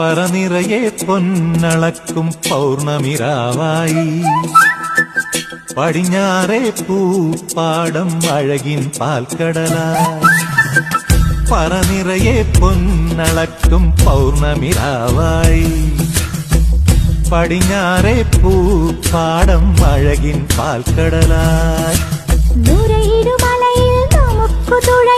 പറനിറയെ പൊന്നളക്കും പൗർണമിരാവായി പടിഞ്ഞാറേ പൂപ്പാടം അഴകിൻ പാൽക്കടലായി പറനിറയെ പൊന്നളക്കും പൗർണമിരാവായി പടിഞ്ഞാറേ പൂപ്പാടം അഴകിൻ പാൽക്കടലായി നൂരയിടുമലയിൽ നമുക്കു തുഴ